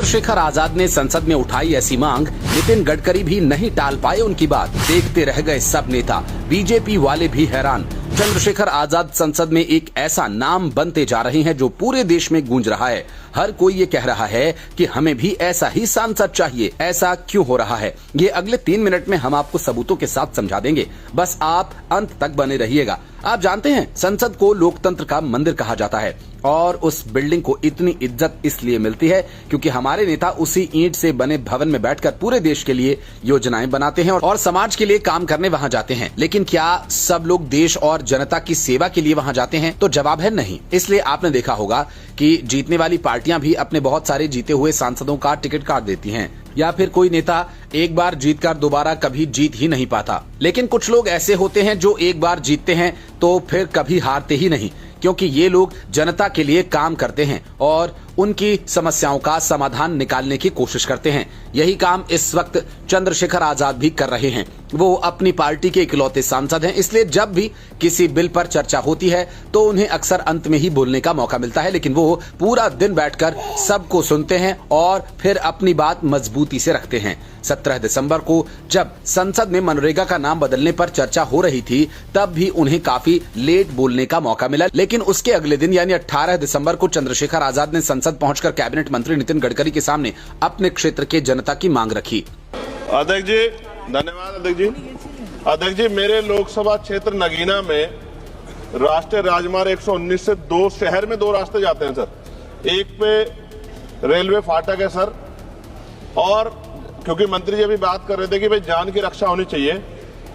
चंद्रशेखर आजाद ने संसद में उठाई ऐसी मांग, नितिन गडकरी भी नहीं टाल पाए उनकी बात। देखते रह गए सब नेता, बीजेपी वाले भी हैरान। चंद्रशेखर आजाद संसद में एक ऐसा नाम बनते जा रहे हैं जो पूरे देश में गूंज रहा है। हर कोई ये कह रहा है कि हमें भी ऐसा ही सांसद चाहिए। ऐसा क्यों हो रहा है, ये अगले 3 मिनट में हम आपको सबूतों के साथ समझा देंगे। बस आप अंत तक बने रहिएगा। आप जानते हैं, संसद को लोकतंत्र का मंदिर कहा जाता है और उस बिल्डिंग को इतनी इज्जत इसलिए मिलती है क्योंकि हमारे नेता उसी ईंट से बने भवन में बैठकर पूरे देश के लिए योजनाएं बनाते हैं और समाज के लिए काम करने वहां जाते हैं। लेकिन क्या सब लोग देश और जनता की सेवा के लिए वहां जाते हैं? तो जवाब है नहीं। इसलिए आपने देखा होगा कि जीतने वाली पार्टियां भी अपने बहुत सारे जीते हुए सांसदों का टिकट काट देती हैं, या फिर कोई नेता एक बार जीतकर दोबारा कभी जीत ही नहीं पाता। लेकिन कुछ लोग ऐसे होते हैं जो एक बार जीतते हैं तो फिर कभी हारते ही नहीं, क्योंकि ये लोग जनता के लिए काम करते हैं और उनकी समस्याओं का समाधान निकालने की कोशिश करते हैं। यही काम इस वक्त चंद्रशेखर आजाद भी कर रहे हैं। वो अपनी पार्टी के इकलौते सांसद हैं, इसलिए जब भी किसी बिल पर चर्चा होती है तो उन्हें अक्सर अंत में ही बोलने का मौका मिलता है, लेकिन वो पूरा दिन बैठकर सबको सुनते हैं और फिर अपनी बात मजबूती से रखते हैं। 17 दिसंबर को जब संसद में मनरेगा का नाम बदलने पर चर्चा हो रही थी, तब भी उन्हें काफी लेट बोलने का मौका मिला, लेकिन उसके अगले दिन यानी 18 दिसंबर को चंद्रशेखर आजाद ने संसद पहुंचकर कैबिनेट मंत्री नितिन गडकरी के सामने अपने क्षेत्र के जनता की मांग रखी। अध्यक्ष जी, धन्यवाद। अध्यक्ष जी, मेरे लोकसभा क्षेत्र नगीना में राष्ट्रीय राजमार्ग 119 से 2 शहर में 2 रास्ते जाते हैं सर। एक पे रेलवे फाटक है सर, और क्योंकि मंत्री जी अभी बात कर रहे थे कि भाई जान की रक्षा होनी चाहिए,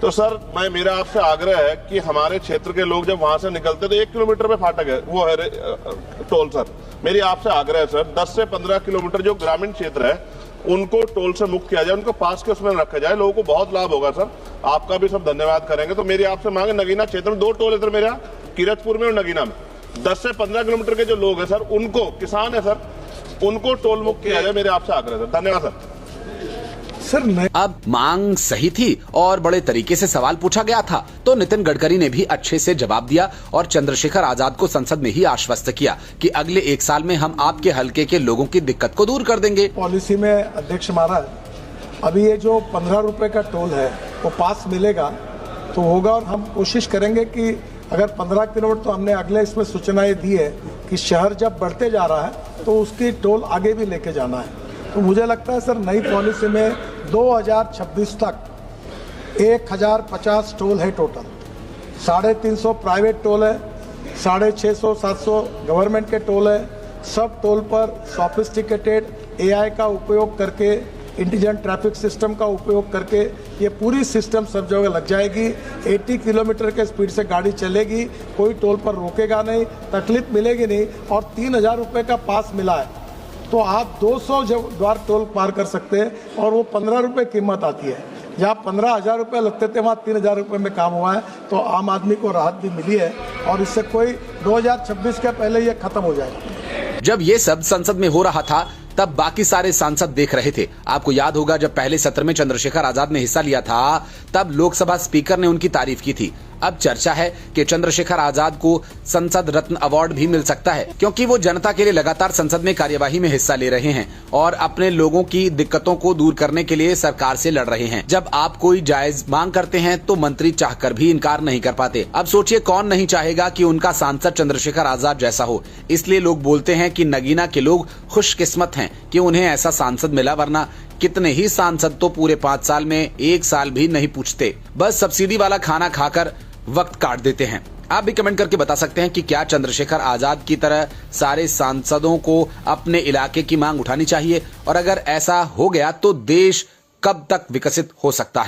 तो सर मेरा आपसे आग्रह है कि हमारे क्षेत्र के लोग जब वहां से निकलते तो 1 किलोमीटर पे फाटक है, वो है टोल सर। मेरी आपसे आग्रह है सर, 10 से 15 किलोमीटर जो ग्रामीण क्षेत्र है उनको टोल से मुक्त किया जाए, उनको पास के उसमें रखा जाए, लोगों को बहुत लाभ होगा सर। आपका भी सब धन्यवाद करेंगे। तो मेरी आपसे मांग है, नगीना क्षेत्र में 2 टोल है सर मेरे यहाँ, किरतपुर में और नगीना में। 10 से 15 किलोमीटर के जो लोग हैं सर, उनको, किसान है सर, उनको टोल मुक्त किया जाए, मेरे आपसे आग्रह सर। धन्यवाद सर। अब मांग सही थी और बड़े तरीके से सवाल पूछा गया था, तो नितिन गडकरी ने भी अच्छे से जवाब दिया और चंद्रशेखर आजाद को संसद में ही आश्वस्त किया कि अगले 1 साल में हम आपके हलके के लोगों की दिक्कत को दूर कर देंगे। पॉलिसी में अध्यक्ष महाराज, अभी ये जो 15 रुपए का टोल है वो पास मिलेगा तो होगा, और हम कोशिश करेंगे कि अगर 15 किलोमीटर, तो हमने अगले इसमें सूचनाएं दी है कि शहर जब बढ़ते जा रहा है तो उसकी टोल आगे भी लेके जाना है। तो मुझे लगता है सर, नई पॉलिसी में 2026 तक 1050 टोल है टोटल। 350 प्राइवेट टोल है, 650-700 गवर्नमेंट के टोल है। सब टोल पर सोफिस्टिकेटेड AI का उपयोग करके, इंटेलिजेंट ट्रैफिक सिस्टम का उपयोग करके ये पूरी सिस्टम सब जगह लग जाएगी। 80 किलोमीटर के स्पीड से गाड़ी चलेगी, कोई टोल पर रोकेगा नहीं, तकलीफ मिलेगी नहीं, और 3000 रुपये का पास मिला है तो आप 200 द्वार टोल पार कर सकते हैं, और वो 15 रुपये कीमत आती है। जहाँ 15,000 रुपये लगते थे वहाँ 3,000 रुपये में काम हुआ है, तो आम आदमी को राहत भी मिली है, और इससे कोई 2026 के पहले ये खत्म हो जाएगा। जब ये सब संसद में हो रहा था तब बाकी सारे सांसद देख रहे थे। आपको याद होगा, जब पहले सत्र में चंद्रशेखर आजाद ने हिस्सा लिया था तब लोकसभा स्पीकर ने उनकी तारीफ की थी। अब चर्चा है कि चंद्रशेखर आजाद को संसद रत्न अवार्ड भी मिल सकता है, क्योंकि वो जनता के लिए लगातार संसद में कार्यवाही में हिस्सा ले रहे हैं और अपने लोगों की दिक्कतों को दूर करने के लिए सरकार से लड़ रहे हैं। जब आप कोई जायज मांग करते हैं तो मंत्री चाहकर भी इनकार नहीं कर पाते। अब सोचिए, कौन नहीं चाहेगा कि उनका सांसद चंद्रशेखर आजाद जैसा हो। इसलिए लोग बोलते हैं कि नगीना के लोग खुशकिस्मत हैं कि उन्हें ऐसा सांसद मिला, वरना कितने ही सांसद तो पूरे 5 साल में 1 साल भी नहीं पूछते, बस सब्सिडी वाला खाना खाकर वक्त काट देते हैं। आप भी कमेंट करके बता सकते हैं कि क्या चंद्रशेखर आजाद की तरह सारे सांसदों को अपने इलाके की मांग उठानी चाहिए, और अगर ऐसा हो गया तो देश कब तक विकसित हो सकता है।